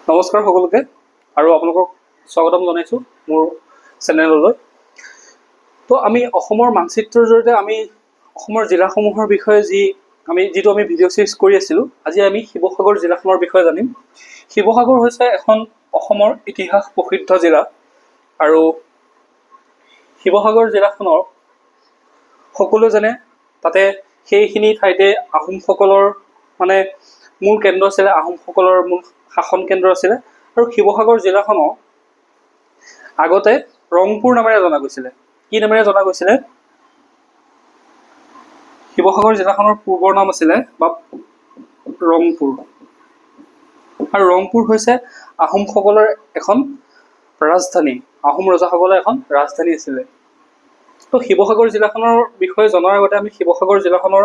নমস্কাৰ সকলোকে আৰু আপোনালোকক স্বাগতম জনাইছোঁ মোৰ চেনেললৈ। তো আমি অসমৰ মানচিত্ৰৰ জৰিয়তে আমি অসমৰ জিলাসমূহৰ বিষয়ে যিটো আমি ভিডিঅ' চিৰিজ কৰি আছিলোঁ, আজি আমি শিৱসাগৰ জিলাখনৰ বিষয়ে জানিম। শিৱসাগৰ হৈছে এখন অসমৰ ইতিহাস প্ৰসিদ্ধ জিলা আৰু শিৱসাগৰ জিলাখনৰ সকলোৱে জানে তাতে সেইখিনি ঠাইতে আহোমসকলৰ মূল কেন্দ্ৰ আছিলে, আহোমসকলৰ মূল শাসন কেন্দ্ৰ আছিলে। আৰু শিৱসাগৰ জিলাখনক আগতে ৰংপুৰ নামেৰে জনা গৈছিলে। কি নামেৰে জনা গৈছিলে? শিৱসাগৰ জিলাখনৰ পূৰ্বৰ নাম আছিলে বা ৰংপুৰ। আৰু ৰংপুৰ হৈছে আহোমসকলৰ এখন ৰাজধানী, আহোম ৰজাসকলৰ এখন ৰাজধানী আছিলে। তো শিৱসাগৰ জিলাখনৰ বিষয়ে জনাৰ আগতে আমি শিৱসাগৰ জিলাখনৰ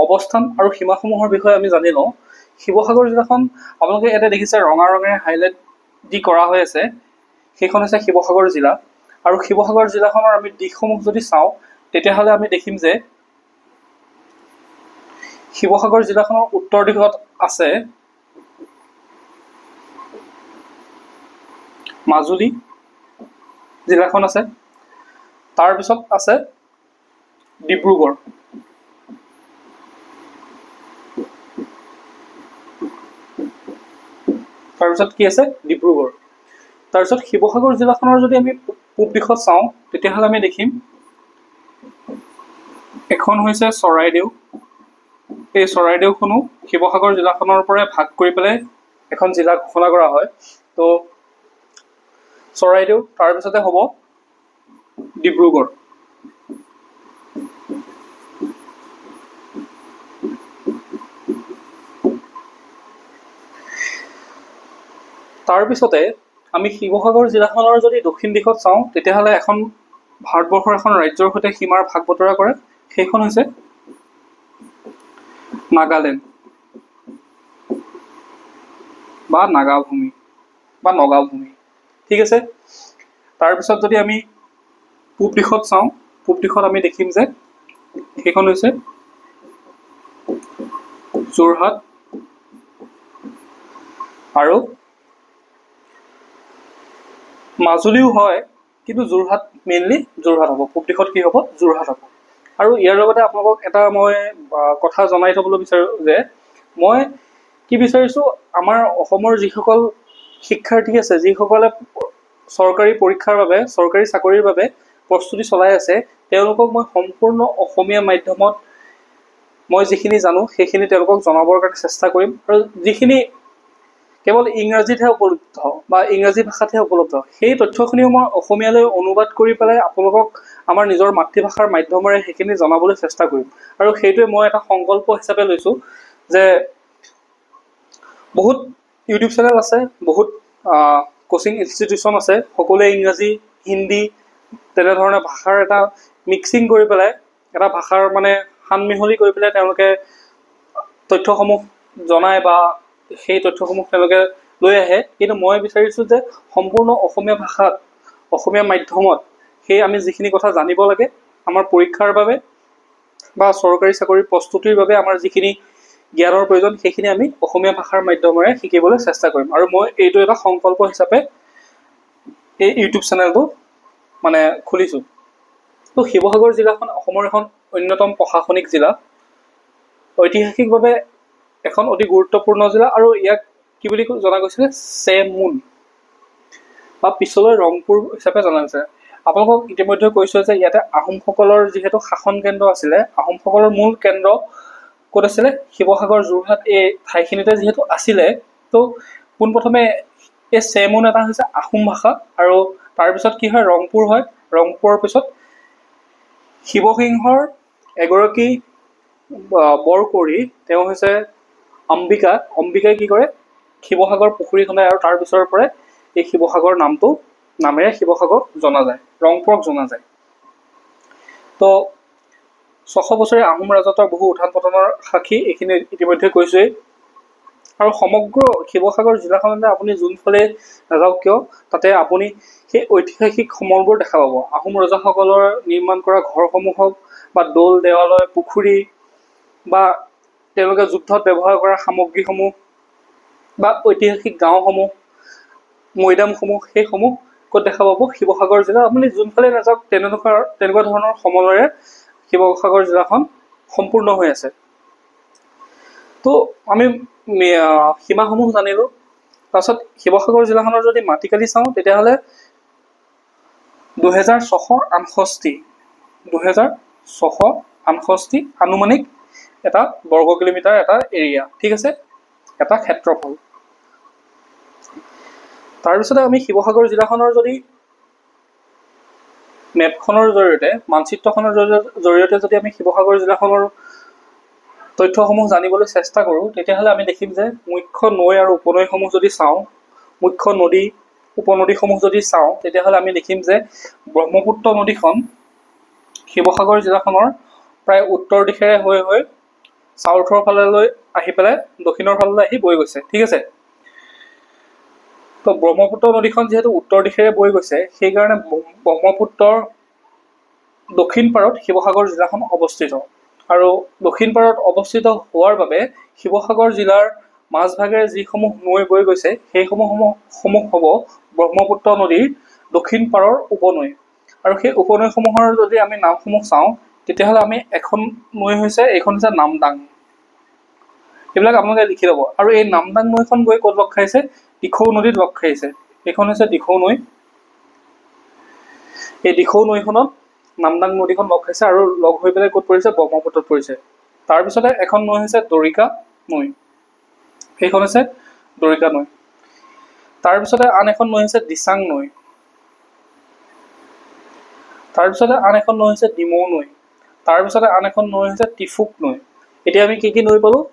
অৱস্থান আৰু সীমাসমূহৰ বিষয়ে আমি জানি লওঁ। শিৱসাগৰ জিলাখন আপোনালোকে ইয়াতে দেখিছে ৰঙা ৰঙেৰে হাইলাইট দি কৰা হৈ আছে, সেইখন হৈছে শিৱসাগৰ জিলা। আৰু শিৱসাগৰ জিলাখনৰ আমি দিশসমূহ যদি চাওঁ তেতিয়াহ'লে আমি দেখিম যে শিৱসাগৰ জিলাখনৰ উত্তৰ দিশত আছে মাজুলী জিলাখন আছে, তাৰপিছত আছে ডিব্ৰুগড়, তাৰপিছত কি আছে? ডিব্ৰুগড়। তাৰপিছত শিৱসাগৰ জিলাখনৰ যদি আমি পূব দিশত চাওঁ তেতিয়াহ'লে আমি দেখিম এখন হৈছে চৰাইদেউ। এই চৰাইদেউখনো শিৱসাগৰ জিলাখনৰ পৰাই ভাগ কৰি পেলাই এখন জিলা ঘোষণা কৰা হয়। তো চৰাইদেউ, তাৰপিছতে হ'ব ডিব্ৰুগড়। তাৰপিছতে আমি শিৱসাগৰ জিলাখনৰ যদি দক্ষিণ দিশত চাওঁ তেতিয়াহ'লে এখন ভাৰতবৰ্ষৰ এখন ৰাজ্যৰ সৈতে সীমাৰ ভাগ বতৰা কৰে, সেইখন হৈছে নাগালেণ্ড বা নাগাভূমি বা নগাভূমি। ঠিক আছে। তাৰপিছত যদি আমি পূব দিশত চাওঁ, পূব দিশত আমি দেখিম যে সেইখন হৈছে যোৰহাট আৰু মাজুলীও হয়, কিন্তু যোৰহাট মেইনলি যোৰহাট হ'ব। পূব দিশত কি হ'ব? যোৰহাট হ'ব। আৰু ইয়াৰ লগতে আপোনালোকক এটা মই কথা জনাই থ'বলৈ বিচাৰোঁ যে মই কি বিচাৰিছোঁ, আমাৰ অসমৰ যিসকল শিক্ষাৰ্থী আছে, যিসকলে চৰকাৰী পৰীক্ষাৰ বাবে, চৰকাৰী চাকৰিৰ বাবে প্ৰস্তুতি চলাই আছে, তেওঁলোকক মই সম্পূৰ্ণ অসমীয়া মাধ্যমত মই যিখিনি জানো সেইখিনি তেওঁলোকক জনাবৰ কাৰণে চেষ্টা কৰিম। আৰু যিখিনি কেৱল ইংৰাজীতহে উপলব্ধ বা ইংৰাজী ভাষাতহে উপলব্ধ, সেই তথ্যখিনিও মই অসমীয়ালৈ অনুবাদ কৰি পেলাই আপোনালোকক আমাৰ নিজৰ মাতৃভাষাৰ মাধ্যমেৰে সেইখিনি জনাবলৈ চেষ্টা কৰিম। আৰু সেইটোৱে মই এটা সংকল্প হিচাপে লৈছোঁ যে বহুত ইউটিউব চেনেল আছে, বহুত কোচিং ইনষ্টিটিউশ্যন আছে, সকলোৱে ইংৰাজী, হিন্দী তেনেধৰণে ভাষাৰ এটা মিক্সিং কৰি পেলাই, এটা ভাষাৰ সানমিহলি কৰি পেলাই তেওঁলোকে তথ্যসমূহ জনায় বা সেই তথ্যসমূহ তেওঁলোকে লৈ আহে। কিন্তু মই বিচাৰিছোঁ যে সম্পূৰ্ণ অসমীয়া ভাষাত, অসমীয়া মাধ্যমত সেই আমি যিখিনি কথা জানিব লাগে আমাৰ পৰীক্ষাৰ বাবে বা চৰকাৰী চাকৰিৰ প্ৰস্তুতিৰ বাবে আমাৰ যিখিনি জ্ঞানৰ প্ৰয়োজন, সেইখিনি আমি অসমীয়া ভাষাৰ মাধ্যমেৰে শিকিবলৈ চেষ্টা কৰিম। আৰু মই এইটো এটা সংকল্প হিচাপে এই ইউটিউব চেনেলটো খুলিছোঁ। তো শিৱসাগৰ জিলাখন অসমৰ এখন অন্যতম প্ৰশাসনিক জিলা, ঐতিহাসিকভাৱে এখন অতি গুৰুত্বপূৰ্ণ জিলা। আৰু ইয়াক কি বুলি জনা গৈছিলে? চেমুন বা পিছলৈ ৰংপুৰ হিচাপে জনা গৈছে। আপোনালোকক ইতিমধ্যে কৈছোঁ যে ইয়াতে আহোমসকলৰ যিহেতু শাসন কেন্দ্ৰ আছিলে, আহোমসকলৰ মূল কেন্দ্ৰ ক'ত আছিলে? শিৱসাগৰ, যোৰহাট এই ঠাইখিনিতে যিহেতু আছিলে, তো পোনপ্ৰথমে এই চেমুন এটা হৈছে আহোম ভাষা। আৰু তাৰপিছত কি হয়? ৰংপুৰ হয়। ৰংপুৰৰ পিছত শিৱসিংহৰ এগৰাকী বৰকৰি, তেওঁ হৈছে অম্বিকা। অম্বিকাই কি কৰে? শিৱসাগৰ পুখুৰী খন্দায় আৰু তাৰ পিছৰ পৰাই এই শিৱসাগৰ নামেৰে শিৱসাগৰক জনা যায়, ৰংপুৰক জনা যায়। তো 600 বছৰীয়া আহোম ৰাজত্বৰ বহু উত্থান পতনৰ সাক্ষী, এইখিনি ইতিমধ্যে কৈছোৱেই। আৰু সমগ্ৰ শিৱসাগৰ জিলাখনতে আপুনি যোনফালে নাযাওক কিয়, তাতে আপুনি সেই ঐতিহাসিক সমলবোৰ দেখা পাব। আহোম ৰজাসকলৰ নিৰ্মাণ কৰা ঘৰসমূহ হওক বা দৌল দেৱালয়, পুখুৰী বা তেওঁলোকে যুদ্ধত ব্যৱহাৰ কৰা সামগ্ৰীসমূহ বা ঐতিহাসিক গাঁওসমূহ মৈদামসমূহ সেইসমূহ ক'ত দেখা পাব? শিৱসাগৰ জিলা। আপুনি যোনফালে নাযাওক তেনেকুৱা ধৰণৰ সমলৰে শিৱসাগৰ জিলাখন সম্পূৰ্ণ হৈ আছে। তো আমি সীমাসমূহ জানিলোঁ। তাৰপিছত শিৱসাগৰ জিলাখনৰ যদি মাটিকালি চাওঁ তেতিয়াহ'লে 2668 আনুমানিক এটা বৰ্গ কিলোমিটাৰ এটা এৰিয়া, ঠিক আছে, এটা ক্ষেত্ৰফল। তাৰপিছতে আমি শিৱসাগৰ জিলাখনৰ যদি মেপখনৰ জৰিয়তে, মানচিত্ৰখনৰ জৰিয়তে যদি আমি শিৱসাগৰ জিলাখনৰ তথ্যসমূহ জানিবলৈ চেষ্টা কৰোঁ, তেতিয়াহ'লে আমি দেখিম যে মুখ্য নৈ আৰু উপনৈসমূহ যদি চাওঁ, মুখ্য নদী উপনদীসমূহ যদি চাওঁ, তেতিয়াহ'লে আমি দেখিম যে ব্ৰহ্মপুত্ৰ নদীখন শিৱসাগৰ জিলাখনৰ প্ৰায় উত্তৰ দিশেৰে হৈ হৈ চাউথৰ ফাললৈ আহি পেলাই দক্ষিণৰ ফাললৈ আহি বৈ গৈছে, ঠিক আছে। তো ব্ৰহ্মপুত্ৰ নদীখন যিহেতু উত্তৰ দিশেৰে বৈ গৈছে, সেইকাৰণে ব্ৰহ্মপুত্ৰৰ দক্ষিণ পাৰত শিৱসাগৰ জিলাখন অৱস্থিত। আৰু দক্ষিণ পাৰত অৱস্থিত হোৱাৰ বাবে শিৱসাগৰ জিলাৰ মাজভাগেৰে যিসমূহ নৈ বৈ গৈছে সেইসমূহ হ'ব ব্ৰহ্মপুত্ৰ নদীৰ দক্ষিণ পাৰৰ উপনৈ। আৰু সেই উপনৈসমূহৰ যদি আমি নামসমূহ চাওঁ, তেতিয়াহ'লে আমি এখন নৈ হৈছে, এইখন হৈছে নামদাং। এইবিলাক আপোনালোকে লিখি ল'ব। আৰু এই নামদাং নৈখন গৈ ক'ত লগ খাইছে? দিখৌ নদীত লগ খাইছে। এইখন হৈছে দিখৌ নৈ। এই দিখৌ নৈখনত নামদাং নদীখন লগ খাইছে আৰু লগ হৈ পেলাই ক'ত পৰিছে? ব্ৰহ্মপুত্ৰত পৰিছে। তাৰপিছতে এখন নৈ হৈছে দৰিকা নৈ, সেইখন হৈছে দৰিকা নৈ। তাৰপিছতে আন এখন নৈ হৈছে দিচাং নৈ। তাৰপিছতে আন এখন নৈ হৈছে ডিমৌ নৈ। তাৰপিছতে আন এখন নৈ হৈছে টিফুক নৈ। এতিয়া আমি কি নৈ পালোঁ?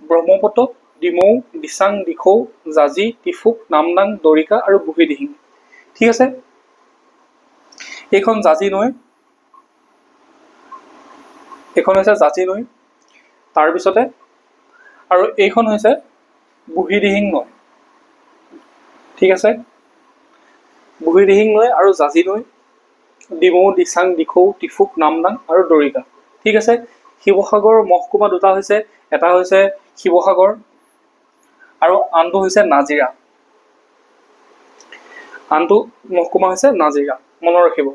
ব্ৰহ্মপুত্ৰ, ডিমৌ, দিচাং, দিখৌ, জাঁজি, টিফুক, নামদাং, দৰিকা আৰু বুঢ়ীদিহিং, ঠিক আছে। এইখন জাঁজি নৈ, এইখন হৈছে জাঁজি নৈ। তাৰপিছতে আৰু এইখন হৈছে বুঢ়ীদিহিং নৈ, ঠিক আছে। বুঢ়ীদিহিং নৈ আৰু জাঁজি নৈ, ডিমৌ, দিচাং, দিখৌ, টিফুক, নামদাং আৰু দৰিকা, ঠিক আছে। শিৱসাগৰৰ মহকুমা দুটা হৈছে, এটা হৈছে শিৱসাগৰ আৰু আনটো হৈছে নাজিৰা। আনটো মহকুমা হৈছে নাজিৰা, মনত ৰাখিব।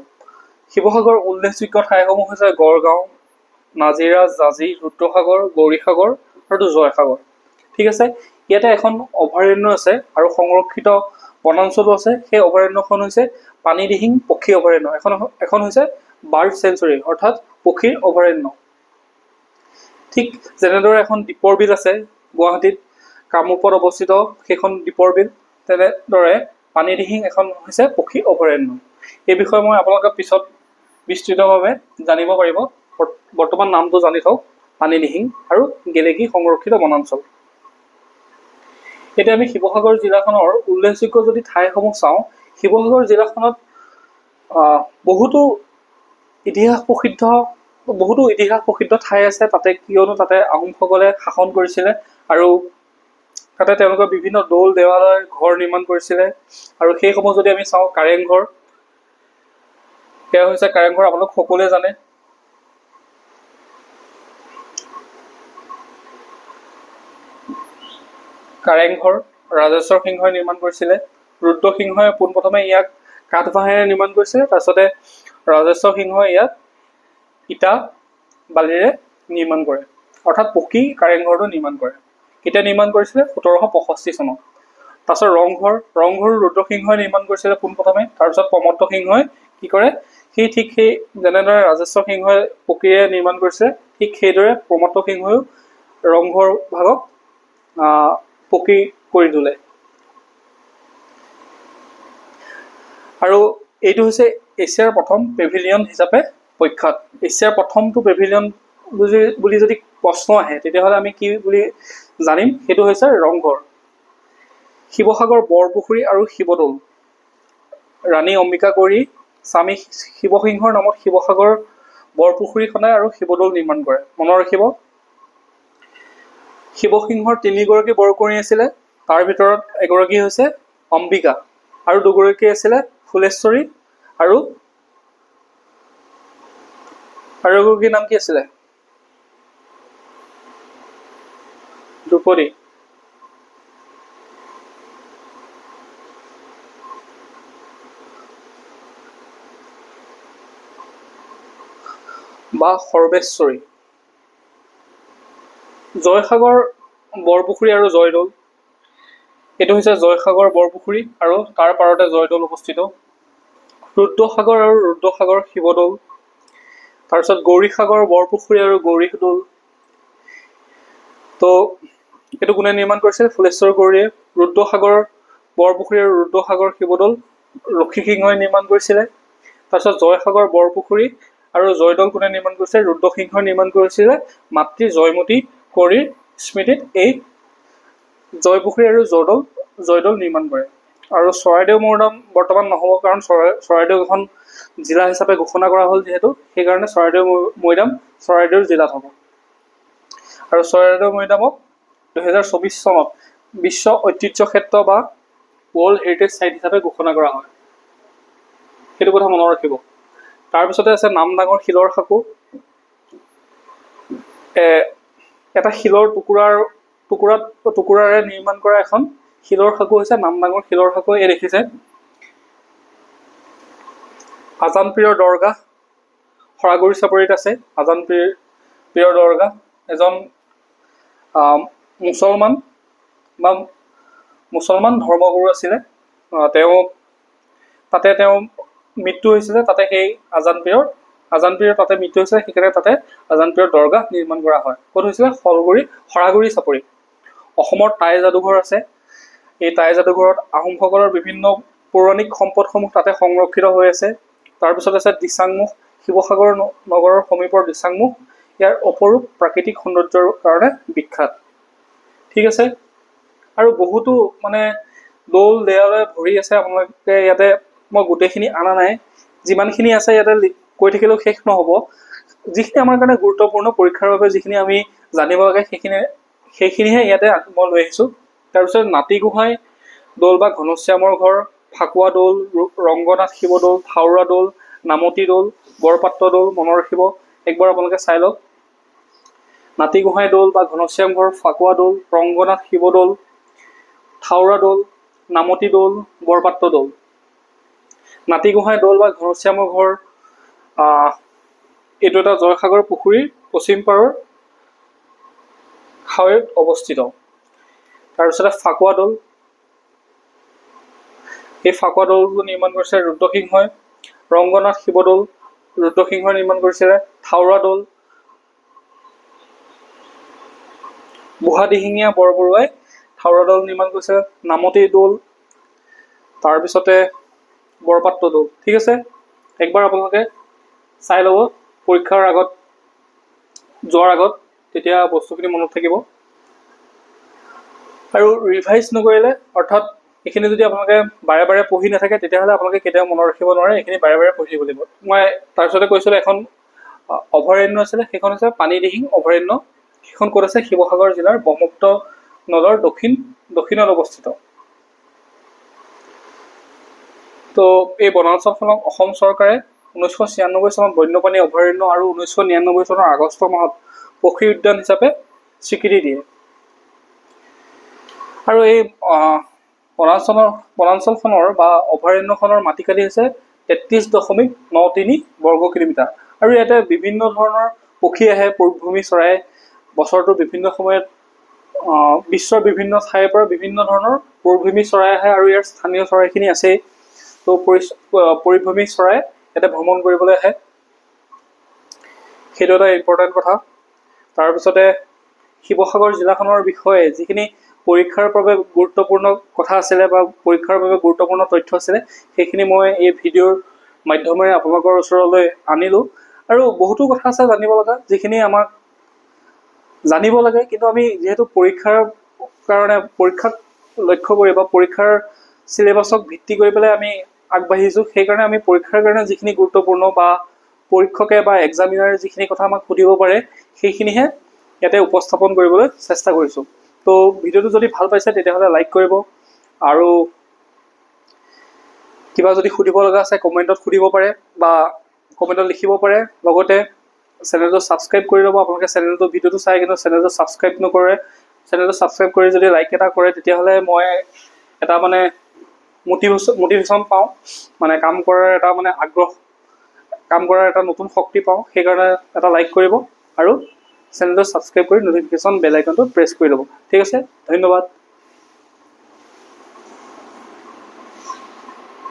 শিৱসাগৰৰ উল্লেখযোগ্য ঠাইসমূহ হৈছে গড়গাঁও, নাজিৰা, জাঁজি, ৰুদ্ৰসাগৰ, গৌৰীসাগৰ আৰু জয়সাগৰ, ঠিক আছে। ইয়াতে এখন অভয়াৰণ্য আছে আৰু সংৰক্ষিত বনাঞ্চলো আছে। সেই অভয়াৰণ্যখন হৈছে পানীদিহিং পক্ষী অভয়াৰণ্য। এখন হৈছে বাৰ্ড চেঞ্চুৰী, অৰ্থাৎ পক্ষীৰ অভয়াৰণ্য। ঠিক যেনেদৰে এখন দীপৰ বিল আছে গুৱাহাটীত কামৰূপত অৱস্থিত, সেইখন দীপৰ বিল, তেনেদৰে পানীদিহিং এখন হৈছে পক্ষী অভয়াৰণ্য। এই বিষয়ে মই আপোনালোকে পিছত বিস্তৃতভাৱে জানিব পাৰিব। বৰ্তমান নামটো জানি থওক, পানীদিহিং আৰু গেলেকী সংৰক্ষিত বনাঞ্চল। এতিয়া আমি শিৱসাগৰ জিলাখনৰ উল্লেখযোগ্য যদি ঠাইসমূহ চাওঁ, শিৱসাগৰ জিলাখনত বহুতো ইতিহাস প্ৰসিদ্ধ ঠাই আছে তাতে, কিয়নো তাতে আহোমসকলে শাসন কৰিছিলে আৰু তাতে তেওঁলোকৰ বিভিন্ন দৌল দেৱালয় ঘৰ নিৰ্মাণ কৰিছিলে। আৰু সেইসমূহ যদি আমি চাওঁ, কাৰেংঘৰ, সেয়া হৈছে কাৰেংঘৰ, আপোনালোক সকলোৱে জানে। কাৰেংঘৰ ৰাজেশ্বৰ সিংহই নিৰ্মাণ কৰিছিলে। ৰুদ্ৰসিংহই পোনপ্ৰথমে ইয়াক কাঠ বাঁহেৰে নিৰ্মাণ কৰিছিলে, তাৰপিছতে ৰাজেশ্বৰ সিংহই ইয়াক ইটা বালিৰে নিৰ্মাণ কৰে, অৰ্থাৎ পকী কাৰেংঘৰটো নিৰ্মাণ কৰে। কেতিয়া নিৰ্মাণ কৰিছিলে? 1765 চনত। তাৰপিছত ৰংঘৰ ৰুদ্ৰসিংহই নিৰ্মাণ কৰিছিলে পোনপ্ৰথমে, তাৰপিছত প্ৰমত্ত সিংহই কি কৰে? ঠিক সেই যেনেদৰে ৰাজেশ্বৰ সিংহই পকীৰে নিৰ্মাণ কৰিছে, ঠিক সেইদৰে প্ৰমত্ত সিংহইও ৰংঘৰ ভাগক পকী কৰি তোলে। আৰু এইটো হৈছে এছিয়াৰ প্ৰথম পেভিলিয়ন হিচাপে প্ৰখ্যাত। এছিয়াৰ প্ৰথমটো পেভিলিয়ন বুলি যদি প্ৰশ্ন আহে, তেতিয়াহ'লে আমি কি বুলি জানিম? সেইটো হৈছে ৰংঘৰ। শিৱসাগৰ বৰপুখুৰী আৰু শিৱদৌল, ৰাণী অম্বিকা গৌৰী স্বামী শিৱসিংহৰ নামত শিৱসাগৰ বৰপুখুৰী খন্দাই আৰু শিৱদৌল নিৰ্মাণ কৰে, মনত ৰাখিব। শিৱসিংহৰ 3গৰাকী বৰকন্যা আছিলে, তাৰ ভিতৰত এগৰাকী হৈছে অম্বিকা আৰু দুগৰাকী আছিলে ফুলেশ্বৰী আৰু এগৰাকীৰ নাম কি আছিলে? দ্ৰুপদী। বা সৰ্বেশ্বৰী। জয়সাগৰ বৰপুখুৰী আৰু জয়দৌল, এইটো হৈছে জয়সাগৰ বৰপুখুৰী আৰু তাৰ পাৰতে জয়দৌল অৱস্থিত। ৰুদ্ৰসাগৰ আৰু ৰুদ্ৰসাগৰ শিৱদৌল, তাৰপিছত গৌৰীসাগৰ বৰপুখুৰী আৰু গৌৰীদৌল। তো এইটো কোনে নিৰ্মাণ কৰিছে? ফুলেশ্বৰ গৌৰীয়ে। ৰুদ্ৰসাগৰ বৰপুখুৰী আৰু ৰুদ্ৰসাগৰ শিৱদৌল লক্ষী সিংহই নিৰ্মাণ কৰিছিলে। তাৰপিছত জয়সাগৰ বৰপুখুৰী আৰু জয়দৌল কোনে নিৰ্মাণ কৰিছে? ৰুদ্ৰসিংহই নিৰ্মাণ কৰিছিলে মাতৃ জয়মতী কোঁৱৰীৰ স্মৃতিত এই জয়পুখুৰী আৰু জয়দৌল নিৰ্মাণ কৰে। আৰু চৰাইদেউ মৈদাম বৰ্তমান নহ'ব, কাৰণ চৰাইদেউ এখন জিলা হিচাপে ঘোষণা কৰা হ'ল যিহেতু, সেইকাৰণে চৰাইদেউ মৈদাম চৰাইদেউ জিলাত হ'ব। আৰু চৰাইদেউ মৈদামক 2024 চনত বিশ্ব ঐতিহ্য ক্ষেত্ৰ বা ৱৰ্ল্ড হেৰিটেজ চাইট হিচাপে ঘোষণা কৰা হয়। সেইটো কথা মনত ৰাখিব। তাৰপিছতে আছে নামডাঙৰ শিলৰ সাঁকো। এটা শিলৰ টুকুৰাৰে নিৰ্মাণ কৰা এখন শিলৰ সাঁকো হৈছে নামডাঙৰ শিলৰ সাঁকো। এই দেখিছে আজান পীৰৰ দৰগাহ খৰাগুৰি চাপৰিত আছে। আজান পীৰৰ দৰগাহ এজন মুছলমান ধৰ্মগুৰু আছিলে। তেওঁ মৃত্যু হৈছিলে, তাতে সেই আজান পীৰৰ তাতে মৃত্যু হৈছিলে, সেইকাৰণে তাতে আজান পীৰৰ দৰগাহ নিৰ্মাণ কৰা হয়। ক'ত হৈছিলে? খৰাগুৰি চাপৰি। অসমৰ টাই যাদুঘৰ আছে। এই টাই যাদুঘৰত আহোমসকলৰ বিভিন্ন পৌৰাণিক সম্পদসমূহ তাতে সংৰক্ষিত হৈ আছে। তাৰপিছত আছে দিচাংমুখ, শিৱসাগৰ নগৰৰ সমীপৰ দিচাংমুখ, ইয়াৰ অপৰূপ প্ৰাকৃতিক সৌন্দৰ্যৰ কাৰণে বিখ্যাত। ঠিক আছে। আৰু বহুতো মানে দৌল দেৱালয় ভৰি আছে। আপোনালোকে ইয়াতে মই গোটেইখিনি অনা নাই, যিমানখিনি আছে ইয়াতে কৈ থাকিলেও শেষ নহ'ব। যিখিনি আমাৰ কাৰণে গুৰুত্বপূৰ্ণ পৰীক্ষাৰ বাবে যিখিনি আমি জানিব লাগে সেইখিনিহে ইয়াতে মই লৈ আহিছোঁ। তাৰপিছত নাতিগোহাঁই দৌল বা ঘনশ্যামৰ ঘৰ, ফাকুৱা দৌল, ৰংগনাথ শিৱদৌল, থাওৰা দৌল, নামতি দৌল, বৰপাত্ৰ দৌল মনত ৰাখিব। একবাৰ আপোনালোকে চাই লওক। নাতিগোহাঁই দৌল বা ঘনশ্যাম ঘৰ, ফাকুৱা দৌল, ৰংগনাথ শিৱদৌল, থাওৰা দৌল, নামতি দৌল, বৰপাত্ৰ দৌল। নাতিগোহাঁই দৌল বা ঘনশ্যামৰ ঘৰ এইটো এটা জয়সাগৰ পুখুৰীৰ পশ্চিম পাৰৰ খাৱৈত অৱস্থিত। তাৰপিছতে ফাকুৱা দৌল, এই ফাকুৱা দৌলটো নিৰ্মাণ কৰিছে ৰুদ্ৰসিংহই। ৰংগনাথ শিৱদৌল ৰুদ্ৰসিংহই নিৰ্মাণ কৰিছিলে। থাওৰা দৌল বুঢ়াদিহিঙীয়া বৰবৰুৱাই থাওৰা দৌল নিৰ্মাণ কৰিছে। নামতি দৌল, তাৰপিছতে বৰপাত্ৰ দৌল। ঠিক আছে, একবাৰ আপোনালোকে চাই ল'ব পৰীক্ষাৰ আগত যোৱাৰ আগত, তেতিয়া বস্তুখিনি মনত থাকিব। আৰু ৰিভাইজ নকৰিলে, অৰ্থাৎ এইখিনি যদি আপোনালোকে বাৰে বাৰে পঢ়ি নাথাকে তেতিয়াহ'লে আপোনালোকে কেতিয়াও মনত ৰাখিব নোৱাৰে। এইখিনি বাৰে বাৰে পঢ়ি থাকিব লাগিব। মই তাৰপিছতে কৈছিলোঁ এখন অভয়াৰণ্য আছিলে, সেইখন হৈছে পানীদিহিং অভয়াৰণ্য। সেইখন ক'ত আছে? শিৱসাগৰ জিলাৰ ব্ৰহ্মপুত্ৰ নদৰ দক্ষিণত অৱস্থিত। তো এই বনাঞ্চলখনক অসম চৰকাৰে 1996 চনত বন্যপ্ৰাণী অভয়াৰণ্য আৰু 1999 চনৰ আগষ্ট মাহত পক্ষী উদ্যান হিচাপে স্বীকৃতি দিয়ে। আৰু এই বনাঞ্চলখনৰ বা অভয়াৰণ্যখনৰ মাটিকালি হৈছে 33.93 বৰ্গ কিলোমিটাৰ। আৰু ইয়াতে বিভিন্ন ধৰণৰ পক্ষী আহে, পৰিভ্ৰমী চৰাই। বছৰটোৰ বিভিন্ন সময়ত বিশ্বৰ বিভিন্ন ঠাইৰ পৰা বিভিন্ন ধৰণৰ পৰিভ্ৰমী চৰাই আহে, আৰু ইয়াৰ স্থানীয় চৰাইখিনি আছেই। তো পৰিভ্ৰমী চৰাই ইয়াতে ভ্ৰমণ কৰিবলৈ আহে, সেইটো এটা ইম্পৰ্টেণ্ট কথা। তাৰপিছতে শিৱসাগৰ জিলাখনৰ বিষয়ে যিখিনি পৰীক্ষাৰ বাবে গুৰুত্বপূৰ্ণ কথা আছিলে বা পৰীক্ষাৰ বাবে গুৰুত্বপূৰ্ণ তথ্য আছিলে, সেইখিনি মই এই ভিডিঅ'ৰ মাধ্যমেৰে আপোনালোকৰ ওচৰলৈ আনিলোঁ। আৰু বহুতো কথা আছে জানিব লগা, যিখিনি আমাক জানিব লাগে, কিন্তু আমি যিহেতু পৰীক্ষাক লক্ষ্য কৰি বা পৰীক্ষাৰ চিলেবাছক ভিত্তি কৰি পেলাই আমি আগবাঢ়িছোঁ, সেইকাৰণে আমি পৰীক্ষাৰ কাৰণে যিখিনি গুৰুত্বপূৰ্ণ বা পৰীক্ষকে বা এক্সামিনাৰে যিখিনি কথা আমাক সুধিব পাৰে সেইখিনিহে ইয়াতে উপস্থাপন কৰিবলৈ চেষ্টা কৰিছোঁ। তো ভিডিঅ'টো যদি ভাল পাইছে তেতিয়াহ'লে লাইক কৰিব, আৰু কিবা যদি সুধিব লগা আছে কমেণ্টত সুধিব পাৰে বা কমেণ্টত লিখিব পাৰে। লগতে চেনেলটো ছাবস্ক্ৰাইব কৰি ল'ব। আপোনালোকে ভিডিঅ'টো চাই কিন্তু চেনেলটো ছাবস্ক্ৰাইব নকৰে। চেনেলটো ছাবস্ক্ৰাইব কৰি যদি লাইক এটা কৰে তেতিয়াহ'লে মই এটা মানে মটিভেশ্যন পাওঁ, মানে কাম কৰাৰ এটা মানে আগ্ৰহ কাম কৰাৰ এটা নতুন শক্তি পাওঁ। সেইকাৰণে এটা লাইক কৰিব আৰু চেনেলটো ছাবস্ক্ৰাইব কৰি ন'টিফিকেশ্যন বেল আইকনটো প্ৰেছ কৰি ল'ব। ঠিক আছে, ধন্যবাদ।